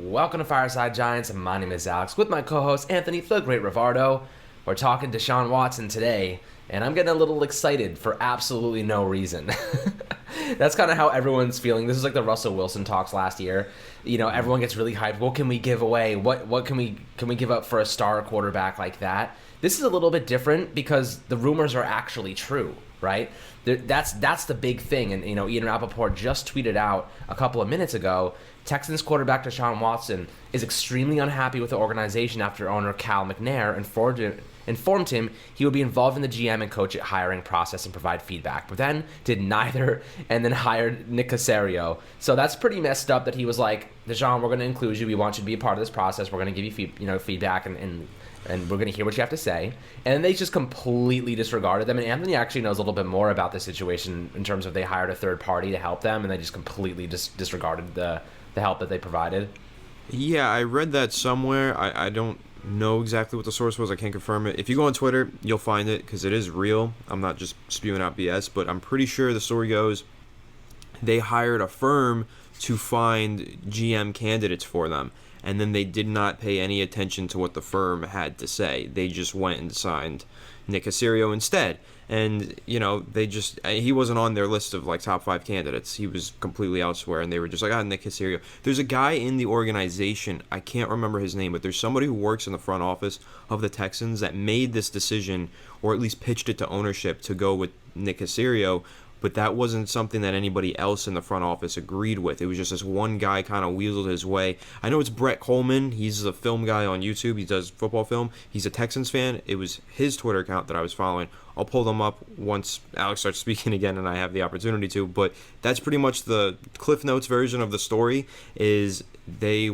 Welcome to Fireside Giants. My name is Alex with my co-host Anthony the Great Rivardo. We're talking Deshaun Watson today, and I'm getting a little excited for absolutely no reason. That's kind of how everyone's feeling. This is like the Russell Wilson talks last year. You know, everyone gets really hyped. What can we give away? What can we give up for a star quarterback like that? This is a little bit different because the rumors are actually true, right? That's the big thing. And, you know, Ian Rappaport just tweeted out a couple of minutes ago, Texans quarterback Deshaun Watson is extremely unhappy with the organization after owner Cal McNair informed him he would be involved in the GM and coach hiring process and provide feedback, but then did neither and then hired Nick Caserio. So that's pretty messed up that he was like, Deshaun, we're going to include you. We want you to be a part of this process. We're going to give you feedback and we're going to hear what you have to say. And then they just completely disregarded them. And Anthony actually knows a little bit more about the situation in terms of they hired a third party to help them, and they just completely disregarded the help that they provided. Yeah, I read that somewhere. I don't know exactly what the source was. I can't confirm it. If you go on Twitter, you'll find it because it is real. I'm not just spewing out BS, but I'm pretty sure the story goes they hired a firm to find GM candidates for them, and then they did not pay any attention to what the firm had to say. They just went and signed Nick Caserio instead. And, you know, he wasn't on their list of, like, top 5 candidates. He was completely elsewhere, and they were just like, Nick Caserio. There's a guy in the organization, I can't remember his name, but there's somebody who works in the front office of the Texans that made this decision, or at least pitched it to ownership to go with Nick Caserio, but that wasn't something that anybody else in the front office agreed with. It was just this one guy kind of weaseled his way. I know it's Brett Coleman. He's a film guy on YouTube. He does football film. He's a Texans fan. It was his Twitter account that I was following. I'll pull them up once Alex starts speaking again and I have the opportunity to. But that's pretty much the Cliff Notes version of the story. Is they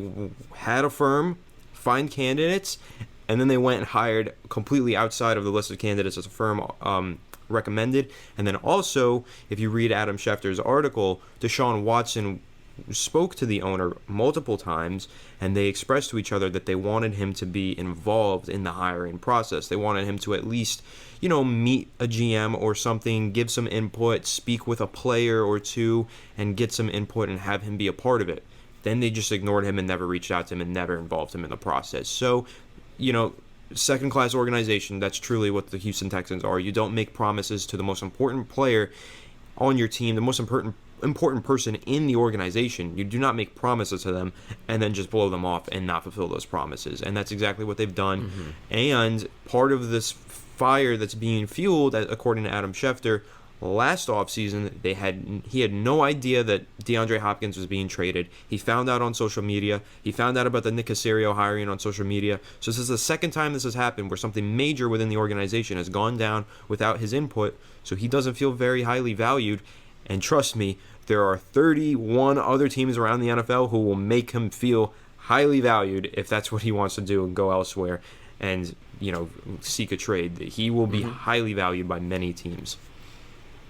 had a firm find candidates, and then they went and hired completely outside of the list of candidates as a firm recommended. And then also, if you read Adam Schefter's article, Deshaun Watson spoke to the owner multiple times, and they expressed to each other that they wanted him to be involved in the hiring process. They wanted him to at least, you know, meet a GM or something, give some input, speak with a player or two, and get some input and have him be a part of it. Then they just ignored him and never reached out to him and never involved him in the process. So, you know, second-class organization, that's truly what the Houston Texans are. You don't make promises to the most important player on your team, the most important person in the organization. You do not make promises to them and then just blow them off and not fulfill those promises. And that's exactly what they've done. Mm-hmm. And part of this fire that's being fueled, according to Adam Schefter, last offseason, he had no idea that DeAndre Hopkins was being traded. He found out on social media. He found out about the Nick Caserio hiring on social media. So this is the second time this has happened where something major within the organization has gone down without his input. So he doesn't feel very highly valued. And trust me, there are 31 other teams around the NFL who will make him feel highly valued if that's what he wants to do and go elsewhere and, you know, seek a trade. He will be highly valued by many teams.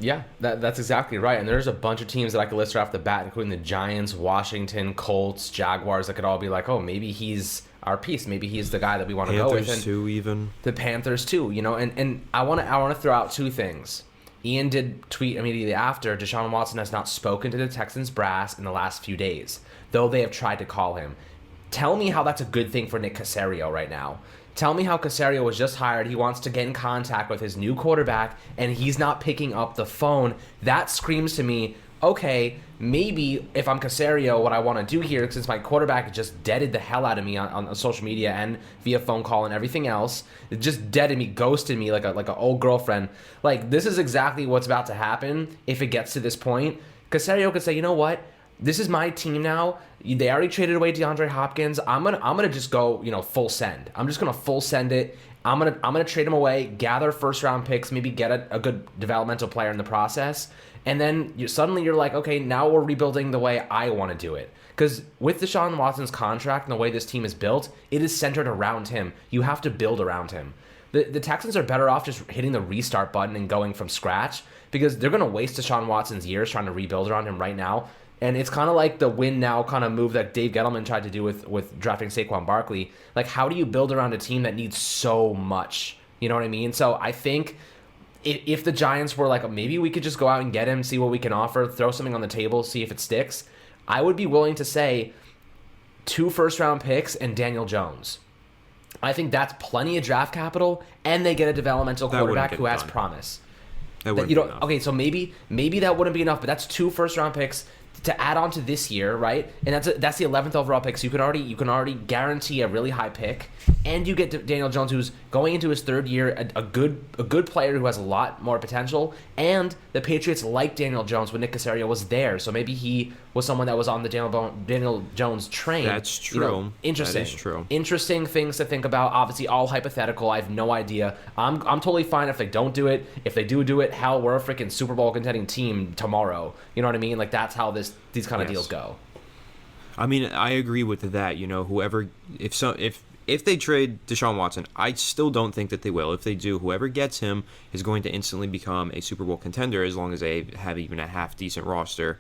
Yeah, that's exactly right. And there's a bunch of teams that I could list right off the bat, including the Giants, Washington, Colts, Jaguars, that could all be like, oh, maybe he's our piece. Maybe he's the guy that we want to go with. Panthers too, even. The Panthers too, you know. And I want to throw out two things. Ian did tweet immediately after, Deshaun Watson has not spoken to the Texans brass in the last few days, though they have tried to call him. Tell me how that's a good thing for Nick Caserio right now. Tell me how Caserio was just hired. He wants to get in contact with his new quarterback, and he's not picking up the phone. That screams to me, okay, maybe if I'm Caserio, what I want to do here, since my quarterback just deaded the hell out of me on social media and via phone call and everything else, it just deaded me, ghosted me like an old girlfriend. Like, this is exactly what's about to happen if it gets to this point. Caserio could say, you know what? This is my team now. They already traded away DeAndre Hopkins. I'm gonna just go, you know, full send. I'm just gonna full send it. I'm gonna trade him away, gather first round picks, maybe get a good developmental player in the process, and then suddenly you're like, okay, now we're rebuilding the way I want to do it. Because with Deshaun Watson's contract and the way this team is built, it is centered around him. You have to build around him. The Texans are better off just hitting the restart button and going from scratch, because they're gonna waste Deshaun Watson's years trying to rebuild around him right now. And it's kind of like the win now kind of move that Dave Gettleman tried to do with drafting Saquon Barkley. Like, how do you build around a team that needs so much? You know what I mean? So I think if the Giants were like, maybe we could just go out and get him, see what we can offer, throw something on the table, see if it sticks, I would be willing to say, 2 first-round picks and Daniel Jones. I think that's plenty of draft capital, and they get a developmental quarterback who has promise. That wouldn't be enough. Okay, so maybe that wouldn't be enough, but that's 2 first-round picks to add on to this year, right? And that's the 11th overall pick, so you can already guarantee a really high pick, and you get Daniel Jones, who's going into his 3rd year, a good player who has a lot more potential, and the Patriots like Daniel Jones when Nick Caserio was there, so maybe he was someone that was on the Daniel Jones train. That's true. Interesting. That is true. Interesting things to think about. Obviously, all hypothetical. I have no idea. I'm totally fine if they don't do it. If they do it, hell, we're a freaking Super Bowl contending team tomorrow. You know what I mean? Like, that's how these kind of deals go. I mean, I agree with that. Whoever, if they trade Deshaun Watson, I still don't think that they will. If they do, whoever gets him is going to instantly become a Super Bowl contender as long as they have even a half-decent roster,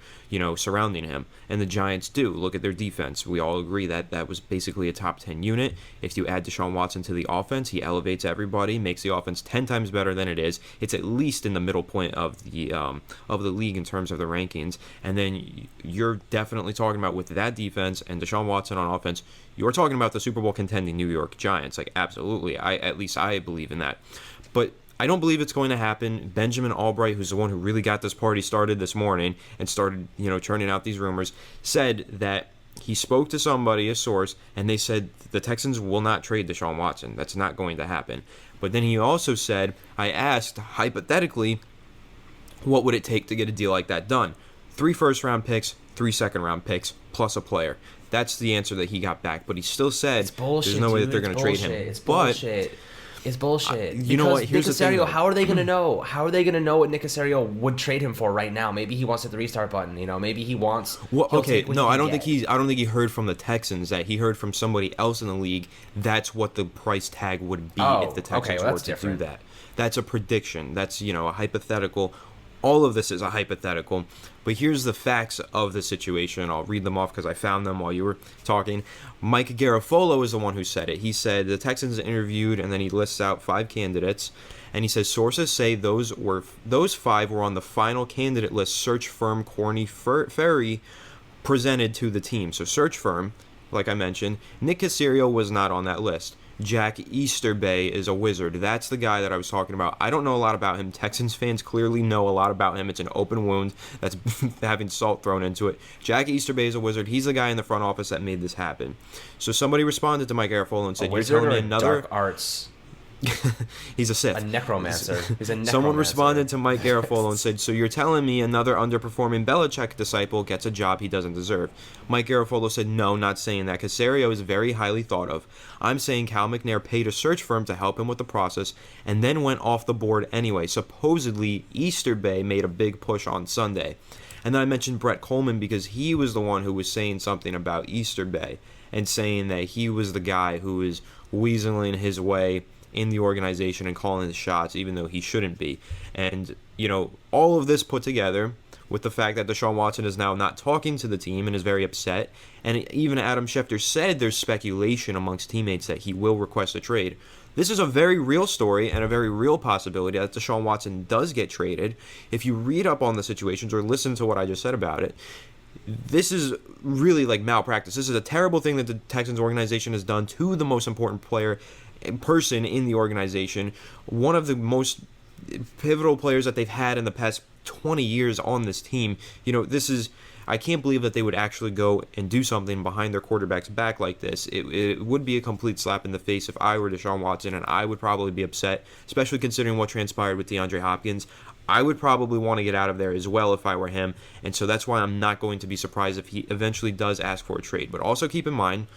surrounding him. And the Giants do. Look at their defense. We all agree that that was basically a top 10 unit. If you add Deshaun Watson to the offense, he elevates everybody, makes the offense 10 times better than it is. It's at least in the middle point of the league in terms of the rankings. And then you're definitely talking about, with that defense and Deshaun Watson on offense, you're talking about the Super Bowl contending New York Giants. Like, absolutely. At least I believe in that. But I don't believe it's going to happen. Benjamin Albright, who's the one who really got this party started this morning and started, churning out these rumors, said that he spoke to somebody, a source, and they said the Texans will not trade Deshaun Watson. That's not going to happen. But then he also said, I asked, hypothetically, what would it take to get a deal like that done? 3 first-round picks, 3 second-round picks, plus a player. That's the answer that he got back. But he still said there's no way that they're going to trade him. It's bullshit. It's bullshit. You know what? Here's Nick the thing, Caserio, how are they going to know? How are they going to know what Nick Caserio would trade him for right now? Maybe he wants to hit the restart button. Maybe he wants. Well, okay, no, I don't think he heard from the Texans. That he heard from somebody else in the league. That's what the price tag would be if the Texans were to do that. That's a prediction. That's a hypothetical. All of this is a hypothetical, but here's the facts of the situation. I'll read them off because I found them while you were talking. Mike Garafolo is the one who said it. He said the Texans interviewed, and then he lists out 5 candidates, and he says sources say those 5 were on the final candidate list search firm Corny Ferry presented to the team. So search firm, like I mentioned, Nick Caserio was not on that list. Jack Easterbay is a wizard. That's the guy that I was talking about. I don't know a lot about him. Texans fans clearly know a lot about him. It's an open wound that's having salt thrown into it. Jack Easterbay is a wizard. He's the guy in the front office that made this happen. So somebody responded to Mike Garafolo and said, "You're telling me another dark arts." He's a Sith. A necromancer. He's a necromancer. Someone responded to Mike Garafolo and said, so you're telling me another underperforming Belichick disciple gets a job he doesn't deserve? Mike Garafolo said, no, not saying that. Caserio is very highly thought of. I'm saying Cal McNair paid a search firm to help him with the process and then went off the board anyway. Supposedly, Easterbay made a big push on Sunday. And then I mentioned Brett Coleman because he was the one who was saying something about Easterbay and saying that he was the guy who was weaseling his way in the organization and calling the shots, even though he shouldn't be. And, all of this put together with the fact that Deshaun Watson is now not talking to the team and is very upset. And even Adam Schefter said there's speculation amongst teammates that he will request a trade. This is a very real story and a very real possibility that Deshaun Watson does get traded. If you read up on the situations or listen to what I just said about it, this is really like malpractice. This is a terrible thing that the Texans organization has done to the most important person in the organization, one of the most pivotal players that they've had in the past 20 years on this team. I can't believe that they would actually go and do something behind their quarterback's back like this. It would be a complete slap in the face if I were Deshaun Watson, and I would probably be upset, especially considering what transpired with DeAndre Hopkins. I would probably want to get out of there as well if I were him, and so that's why I'm not going to be surprised if he eventually does ask for a trade. But also keep in mind,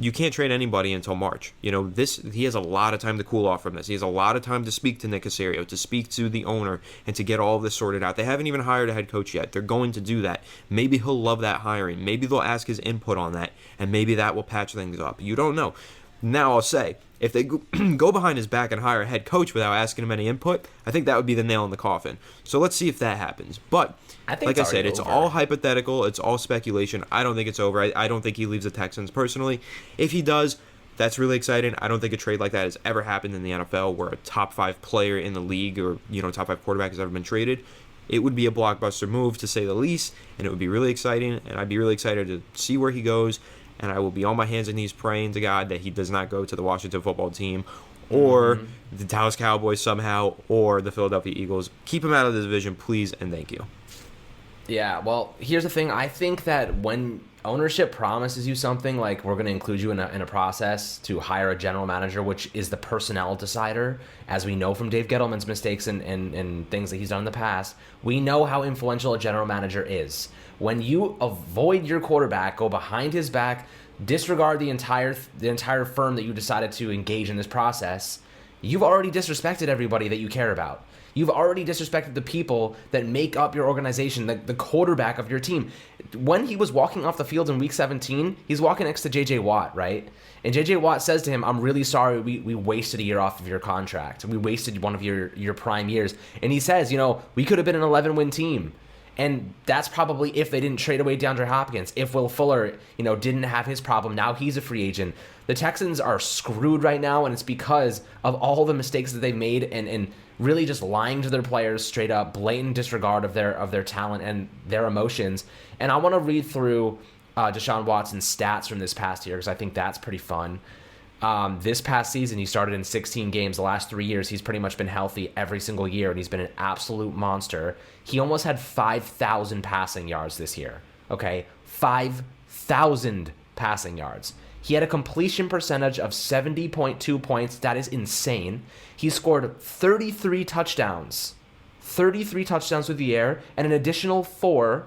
you can't trade anybody until March. He has a lot of time to cool off from this. He has a lot of time to speak to Nick Caserio, to speak to the owner, and to get all of this sorted out. They haven't even hired a head coach yet. They're going to do that. Maybe he'll love that hiring. Maybe they'll ask his input on that, and maybe that will patch things up. You don't know. Now I'll say, if they go behind his back and hire a head coach without asking him any input, I think that would be the nail in the coffin. So let's see if that happens. But like I said, it's all hypothetical. It's all speculation. I don't think it's over. I don't think he leaves the Texans personally. If he does, that's really exciting. I don't think a trade like that has ever happened in the NFL where a top 5 player in the league or top 5 quarterback has ever been traded. It would be a blockbuster move, to say the least, and it would be really exciting, and I'd be really excited to see where he goes. and I will be on my hands and knees praying to God that he does not go to the Washington football team or the Dallas Cowboys somehow or the Philadelphia Eagles. Keep him out of the division, please, and thank you. Yeah, well, here's the thing. I think that when ownership promises you something like we're going to include you in a process to hire a general manager, which is the personnel decider, as we know from Dave Gettleman's mistakes and things that he's done in the past, we know how influential a general manager is. When you avoid your quarterback, go behind his back, disregard the entire firm that you decided to engage in this process, you've already disrespected everybody that you care about. You've already disrespected the people that make up your organization, the quarterback of your team. When he was walking off the field in Week 17, he's walking next to J.J. Watt, right? And J.J. Watt says to him, I'm really sorry we wasted a year off of your contract. We wasted one of your prime years. And he says, we could have been an 11-win team. And that's probably if they didn't trade away DeAndre Hopkins. If Will Fuller, didn't have his problem, now he's a free agent. The Texans are screwed right now, and it's because of all the mistakes that they've made and really just lying to their players straight up, blatant disregard of their talent and their emotions. And I want to read through Deshaun Watson's stats from this past year because I think that's pretty fun. This past season, he started in 16 games. The last 3 years, he's pretty much been healthy every single year, and he's been an absolute monster. He almost had 5,000 passing yards this year. Okay, 5,000 passing yards. He had a completion percentage of 70.2 points. That is insane. He scored 33 touchdowns. 33 touchdowns through the air and an additional 4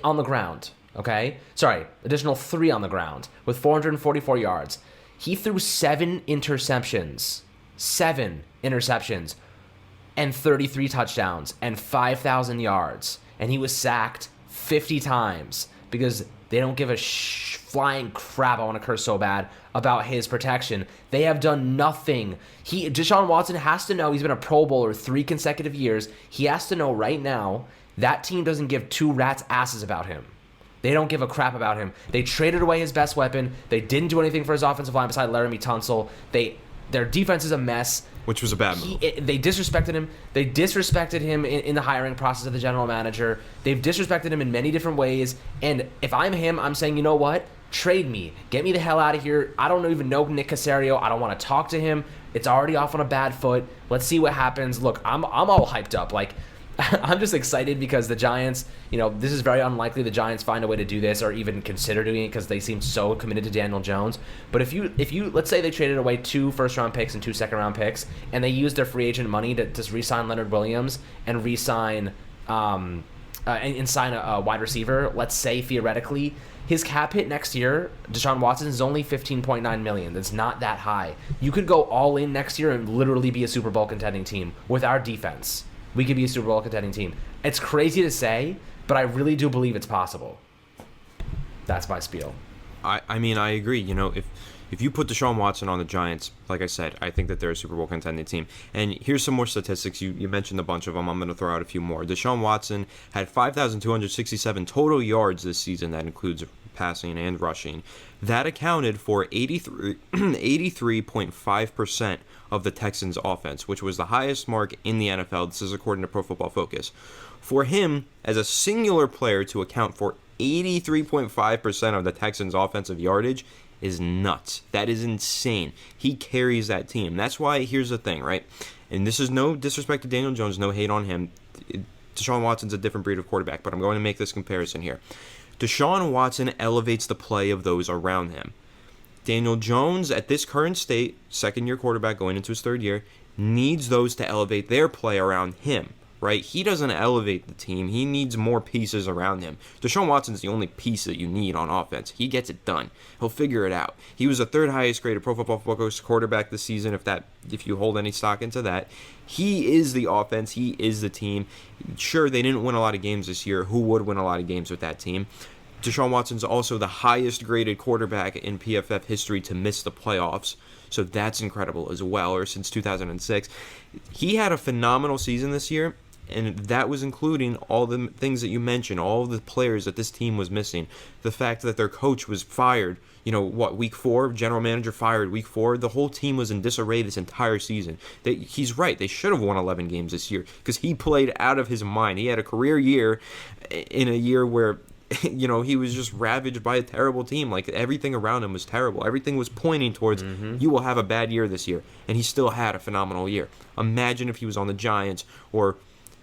on the ground. Okay? Sorry, additional 3 on the ground with 444 yards. He threw 7 interceptions. 7 interceptions. And 33 touchdowns and 5,000 yards. And he was sacked 50 times because they don't give a flying crap, I want to curse so bad, about his protection. They have done nothing. Deshaun Watson has to know, he's been a Pro Bowler 3 consecutive years. He has to know right now that team doesn't give 2 rats' asses about him. They don't give a crap about him. They traded away his best weapon. They didn't do anything for his offensive line beside Laramie Tunsil. Their defense is a mess. Which was a bad move. They disrespected him. They disrespected him in the hiring process of the general manager. They've disrespected him in many different ways. And if I'm him, I'm saying, you know what? Trade me. Get me the hell out of here. I don't even know Nick Caserio. I don't want to talk to him. It's already off on a bad foot. Let's see what happens. Look, I'm all hyped up. Like, I'm just excited because the Giants, this is very unlikely the Giants find a way to do this or even consider doing it because they seem so committed to Daniel Jones. But if you let's say they traded away 2 first-round picks and 2 second-round picks, and they used their free agent money to just re-sign Leonard Williams and re-sign and sign a wide receiver, let's say theoretically, his cap hit next year, Deshaun Watson, is only $15.9 million. That's not that high. You could go all in next year and literally be a Super Bowl contending team with our defense. We could be a Super Bowl contending team. It's crazy to say, but I really do believe it's possible. That's my spiel. I mean, I agree. If you put Deshaun Watson on the Giants, like I said, I think that they're a Super Bowl contending team. And here's some more statistics. You mentioned a bunch of them. I'm going to throw out a few more. Deshaun Watson had 5,267 total yards this season. That includes passing and rushing. That accounted for 83.5% of the Texans' offense, which was the highest mark in the NFL. This is according to Pro Football Focus. For him, as a singular player, to account for 83.5% of the Texans' offensive yardage is nuts. That is insane. He carries that team. That's why, here's the thing, right? And this is no disrespect to Daniel Jones, no hate on him. Deshaun Watson's a different breed of quarterback, but I'm going to make this comparison here. Deshaun Watson elevates the play of those around him. Daniel Jones, at this current state, second-year quarterback going into his third year, needs those to elevate their play around him, right? He doesn't elevate the team. He needs more pieces around him. Deshaun Watson's the only piece that you need on offense. He gets it done. He'll figure it out. He was the 3rd highest graded Pro Football Focus quarterback this season, if you hold any stock into that. He is the offense. He is the team. Sure, they didn't win a lot of games this year. Who would win a lot of games with that team? Deshaun Watson's also the highest graded quarterback in PFF history to miss the playoffs. So that's incredible as well, or since 2006. He had a phenomenal season this year, and that was including all the things that you mentioned, all the players that this team was missing. The fact that their coach was fired, week 4, general manager fired week 4. The whole team was in disarray this entire season. He's right. They should have won 11 games this year because he played out of his mind. He had a career year in a year where he was just ravaged by a terrible team. Like, everything around him was terrible. Everything was pointing towards, you will have a bad year this year. And he still had a phenomenal year. Imagine if he was on the Giants, or,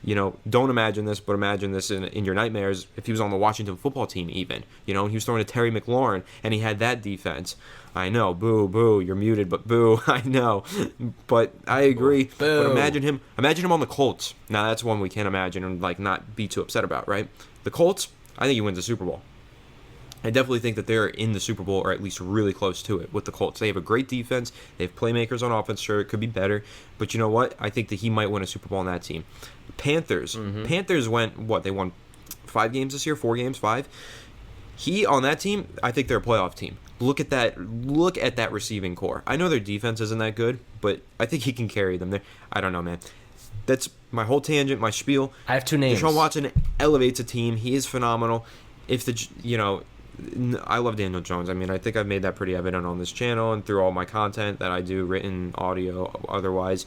don't imagine this, but imagine this in your nightmares, if he was on the Washington football team even, and he was throwing to Terry McLaurin, and he had that defense. I know, boo, you're muted, but boo, I know. But I agree. Boo. But imagine him on the Colts. Now, that's one we can't imagine and, not be too upset about, right? The Colts, I think he wins the Super Bowl. I definitely think that they're in the Super Bowl, or at least really close to it with the Colts. They have a great defense. They have playmakers on offense. Sure, it could be better. But you know what? I think that he might win a Super Bowl on that team. Panthers. Panthers they won 5 games this year? 4 games? 5? He, on that team, I think they're a playoff team. Look at that receiving core. I know their defense isn't that good, but I think he can carry them there. I don't know, man. That's my whole tangent, my spiel. I have 2 names. Deshaun Watson elevates a team. He is phenomenal. I love Daniel Jones. I mean, I think I've made that pretty evident on this channel and through all my content that I do, written, audio, otherwise.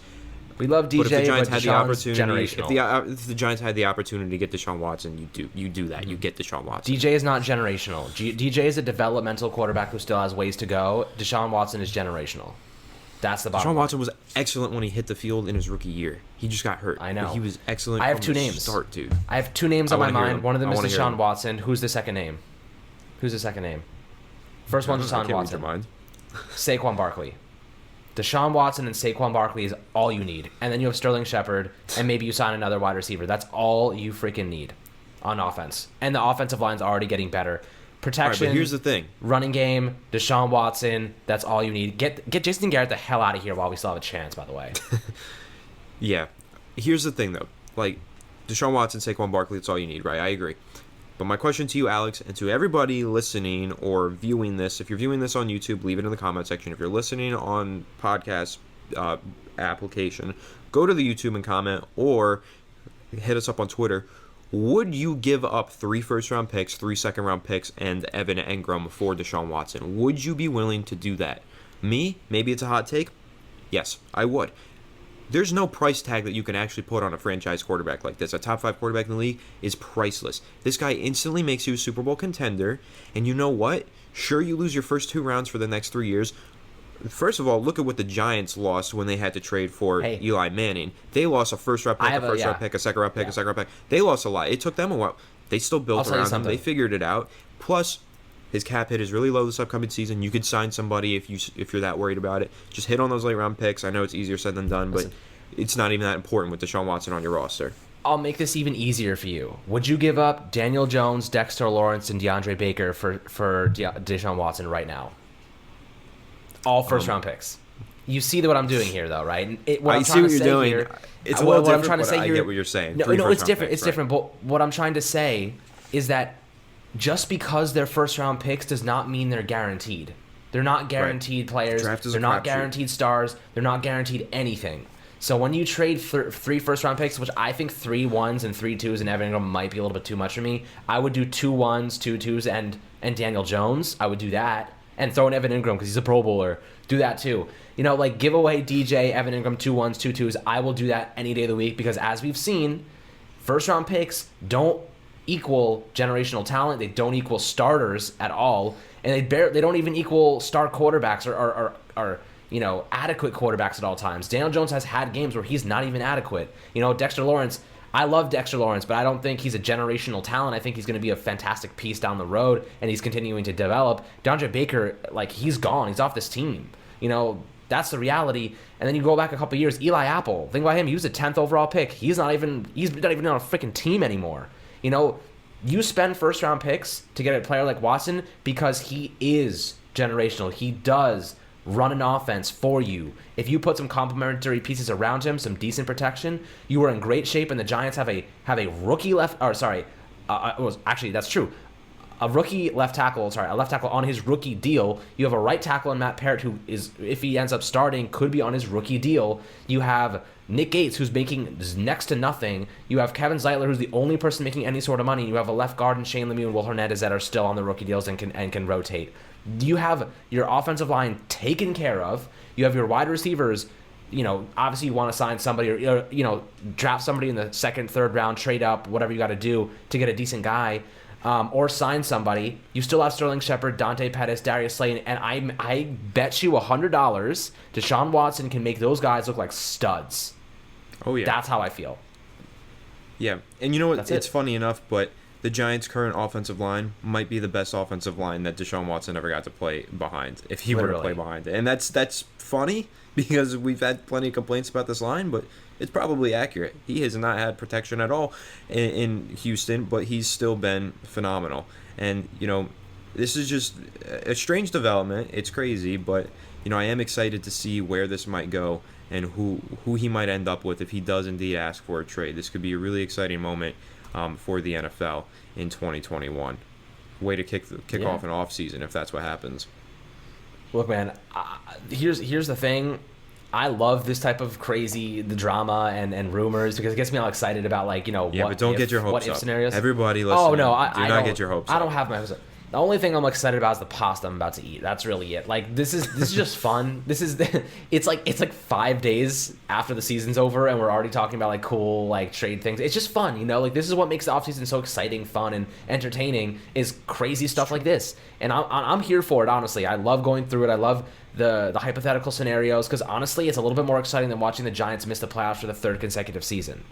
We love DJ, but if the Giants had the opportunity, generational. if the Giants had the opportunity to get Deshaun Watson, you do that. You get Deshaun Watson. DJ is not generational. DJ is a developmental quarterback who still has ways to go. Deshaun Watson is generational. That's the bottom line. Deshaun Watson was excellent when he hit the field in his rookie year. He just got hurt. I know. But he was excellent. I have from 2 the names. Start, dude. I have 2 names on my mind. One of them is Deshaun him. Watson. Who's the second name? First one's Deshaun Watson. Saquon Barkley. Deshaun Watson and Saquon Barkley is all you need. And then you have Sterling Shepard, and maybe you sign another wide receiver. That's all you freaking need on offense. And the offensive line's already getting better. Protection. Right, but here's the thing. Running game, Deshaun Watson, that's all you need. Get Jason Garrett the hell out of here while we still have a chance, by the way. Yeah. Here's the thing, though. Deshaun Watson, Saquon Barkley, that's all you need, right? I agree. But my question to you, Alex, and to everybody listening or viewing this, if you're viewing this on YouTube, leave it in the comment section. If you're listening on podcast application, go to the YouTube and comment, or hit us up on Twitter. Would you give up 3 first-round picks, 3 second-round picks, and Evan Engram for Deshaun Watson? Would you be willing to do that? Me? Maybe it's a hot take. Yes, I would. There's no price tag that you can actually put on a franchise quarterback like this. A top 5 quarterback in the league is priceless. This guy instantly makes you a Super Bowl contender, and you know what? Sure, you lose your first 2 rounds for the next 3 years. First of all, look at what the Giants lost when they had to trade for Eli Manning. They lost a first-round pick, round pick, a second-round pick, a second-round pick. They lost a lot. It took them a while. They still built around him. They figured it out. Plus, his cap hit is really low this upcoming season. You could sign somebody if you're that worried about it. Just hit on those late-round picks. I know it's easier said than done, but it's not even that important with Deshaun Watson on your roster. I'll make this even easier for you. Would you give up Daniel Jones, Dexter Lawrence, and DeAndre Baker for Deshaun Watson right now? All first-round picks. You see what I'm doing here, though, right? I see what you're doing. It's a little different, but I get what you're saying. No, it's different. It's different. But what I'm trying to say is that just because they're first-round picks does not mean they're guaranteed. They're not guaranteed players. They're not guaranteed stars. They're not guaranteed anything. So when you trade 3 first-round picks, which I think 3 1s and 3 2s and Evan Engram might be a little bit too much for me, I would do 2 1s, 2 2s, and Daniel Jones. I would do that. And throw in Evan Engram because he's a Pro Bowler. Do that too. Give away DJ, Evan Engram, 2 1s, 2 2s. I will do that any day of the week because as we've seen, first-round picks don't equal generational talent. They don't equal starters at all. And they don't even equal star quarterbacks or adequate quarterbacks at all times. Daniel Jones has had games where he's not even adequate. Dexter Lawrence, I love Dexter Lawrence, but I don't think he's a generational talent. I think he's going to be a fantastic piece down the road, and he's continuing to develop. DeAndre Baker, he's gone. He's off this team. That's the reality. And then you go back a couple years, Eli Apple. Think about him. He was a 10th overall pick. He's not even on a freaking team anymore. You spend first-round picks to get a player like Watson because he is generational. He does run an offense for you. If you put some complementary pieces around him, some decent protection, you are in great shape. And the Giants have a rookie left. Or sorry, actually that's true. A left tackle on his rookie deal. You have a right tackle in Matt Parrott who is, if he ends up starting, could be on his rookie deal. You have Nick Gates who's making next to nothing. You have Kevin Zeitler who's the only person making any sort of money. You have a left guard in Shane Lemieux and Will Hernandez that are still on the rookie deals and can rotate. You have your offensive line taken care of. You have your wide receivers. Obviously you want to sign somebody or draft somebody in the second, third round, trade up, whatever you got to do to get a decent guy. or sign somebody. You still have Sterling Shepard, Dante Pettis, Darius Slayton, and I bet you $100 Deshaun Watson can make those guys look like studs. Oh yeah, that's how I feel. Yeah, and you know what? That's it's it. funny enough, but the Giants' current offensive line might be the best offensive line that Deshaun Watson ever got to play behind, if he were to play behind it. And that's funny because we've had plenty of complaints about this line, but it's probably accurate. He has not had protection at all in Houston, but he's still been phenomenal. And, you know, this is just a strange development. It's crazy, but, you know, I am excited to see where this might go and who he might end up with if he does indeed ask for a trade. This could be a really exciting moment for the NFL in 2021. Way to kick off an off season if that's what happens. Look, man, here's the thing. I love this type of the drama and rumors because it gets me all excited about, like, you know, but don't get your hopes up. Scenarios. Everybody listening, do not get your hopes up. I don't have my hopes up. The only thing I'm excited about is the pasta I'm about to eat. That's really it. Like, this is just fun. It's like 5 days after the season's over and we're already talking about, like, cool, like, trade things. It's just fun, you know? Like, this is what makes the offseason so exciting, fun, and entertaining is crazy stuff like this. And I'm here for it, honestly. I love going through it. I love the hypothetical scenarios because, honestly, it's a little bit more exciting than watching the Giants miss the playoffs for the third consecutive season.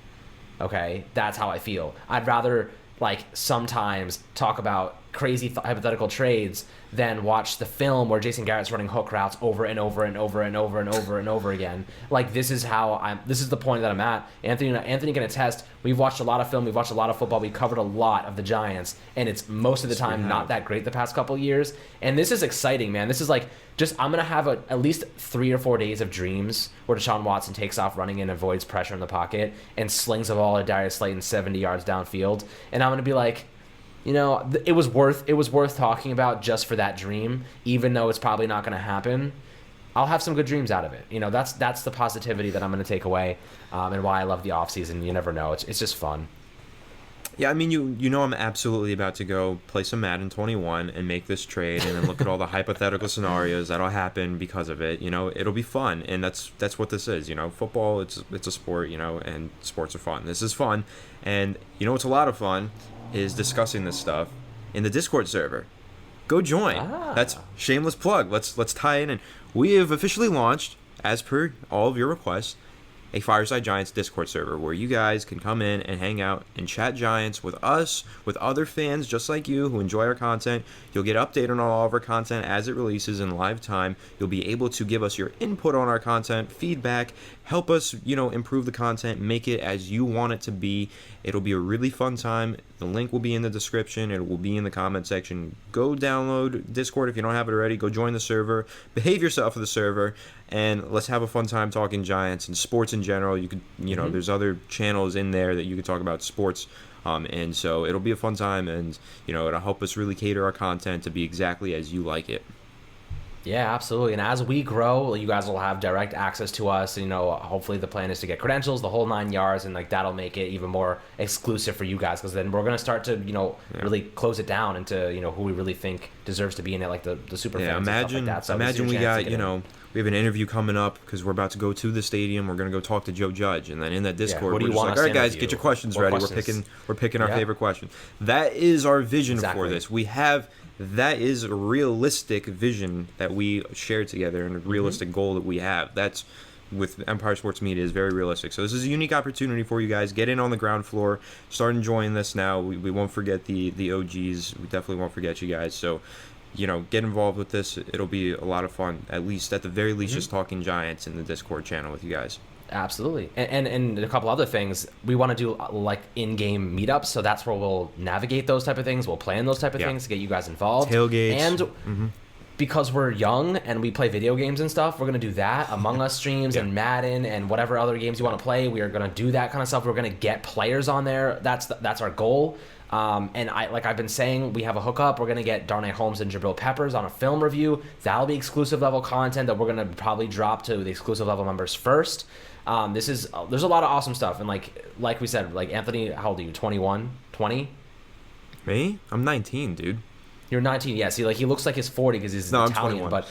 Okay? That's how I feel. I'd rather, like, sometimes talk about crazy hypothetical trades than watch the film where Jason Garrett's running hook routes over and over and over and over and over and over again. Like, this is the point that I'm at. Anthony can attest. We've watched a lot of film. We've watched a lot of football. We've covered a lot of the Giants, and it's most of the time not that great the past couple of years. And this is exciting, man. This is like I'm going to have at least 3 or 4 days of dreams where Deshaun Watson takes off running and avoids pressure in the pocket and slings a ball at Darius Slayton 70 yards downfield. And I'm going to be like, you know, it was worth talking about just for that dream, even though it's probably not going to happen. I'll have some good dreams out of it. You know, that's the positivity that I'm going to take away, and why I love the offseason. You never know. It's just fun. Yeah, I mean, you know I'm absolutely about to go play some Madden 21 and make this trade and then look at all the hypothetical scenarios that'll happen because of it. You know, it'll be fun, and that's what this is. You know, football, it's a sport, you know, and sports are fun. This is fun, and you know what's a lot of fun is discussing this stuff in the Discord server. Go join. That's shameless plug. Let's tie in, and we have officially launched, as per all of your requests, a Fireside Giants Discord server where you guys can come in and hang out and chat Giants with us, with other fans just like you who enjoy our content. You'll get updated on all of our content as it releases in live time. You'll be able to give us your input on our content, feedback, help us, you know, improve the content, make it as you want it to be. It'll be a really fun time. The link will be in the description. It will be in the comment section. Go download Discord if you don't have it already. Go join the server. Behave yourself for the server. And let's have a fun time talking Giants and sports in general. You could, you know, there's other channels in there that you could talk about sports. And so it'll be a fun time, and, you know, it'll help us really cater our content to be exactly as you like it. Yeah, absolutely. And as we grow, you guys will have direct access to us. You know, hopefully the plan is to get credentials, the whole 9 yards, and like that'll make it even more exclusive for you guys, because then we're going to start to, you know, really close it down into, you know, who we really think deserves to be in it, like the super fans and stuff like that. So imagine we got, you know, we have an interview coming up because we're about to go to the stadium. We're going to go talk to Joe Judge, and then in that Discord, we're just like, all right, guys, get your questions ready. We're picking our favorite question. That is our vision for this. That is a realistic vision that we share together and a realistic goal that we have. That's with Empire Sports Media is very realistic. So this is a unique opportunity for you guys. Get in on the ground floor. Start enjoying this now. We won't forget the OGs. We definitely won't forget you guys. So, you know, get involved with this. It'll be a lot of fun. At the very least, just talking Giants in the Discord channel with you guys. Absolutely. And a couple other things. We want to do like in-game meetups, so that's where we'll navigate those type of things. We'll plan those type of things to get you guys involved. Tailgates. And because we're young and we play video games and stuff, we're going to do that. Among Us streams and Madden and whatever other games you want to play, we are going to do that kind of stuff. We're going to get players on there. That's our goal. And I've been saying, we have a hookup. We're going to get Darnay Holmes and Jabril Peppers on a film review. That'll be exclusive level content that we're going to probably drop to the exclusive level members first. There's a lot of awesome stuff. And like we said, like Anthony, how old are you? 21? 20? Me? I'm 19, dude. You're 19. Yeah, see, like he looks like he's 40 because he's Italian, but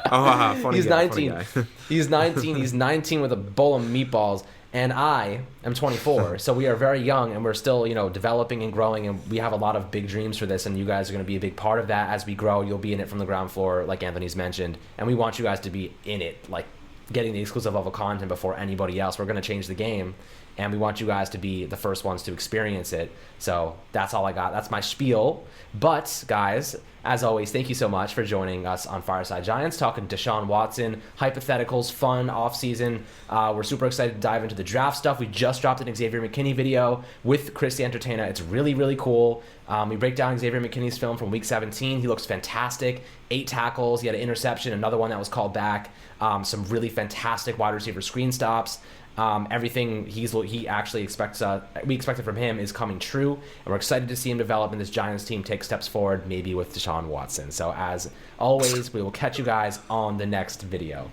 funny he's guy, 19. He's 19. He's 19 with a bowl of meatballs. and I am 24. So we are very young, and we're still, developing and growing, and we have a lot of big dreams for this, and you guys are going to be a big part of that. As we grow, you'll be in it from the ground floor, like Anthony's mentioned, and we want you guys to be in it, like getting the exclusive level content before anybody else. We're going to change the game, and we want you guys to be the first ones to experience it. So that's all I got. That's my spiel. But, guys, as always, thank you so much for joining us on Fireside Giants, talking Deshaun Watson, hypotheticals, fun offseason. We're super excited to dive into the draft stuff. We just dropped an Xavier McKinney video with Chris the Entertainer. It's really, really cool. We break down Xavier McKinney's film from Week 17. He looks fantastic. 8 tackles. He had an interception, another one that was called back. Some really fantastic wide receiver screen stops. Everything we expected from him is coming true, and we're excited to see him develop and this Giants team take steps forward, maybe with Deshaun Watson. So as always, we will catch you guys on the next video.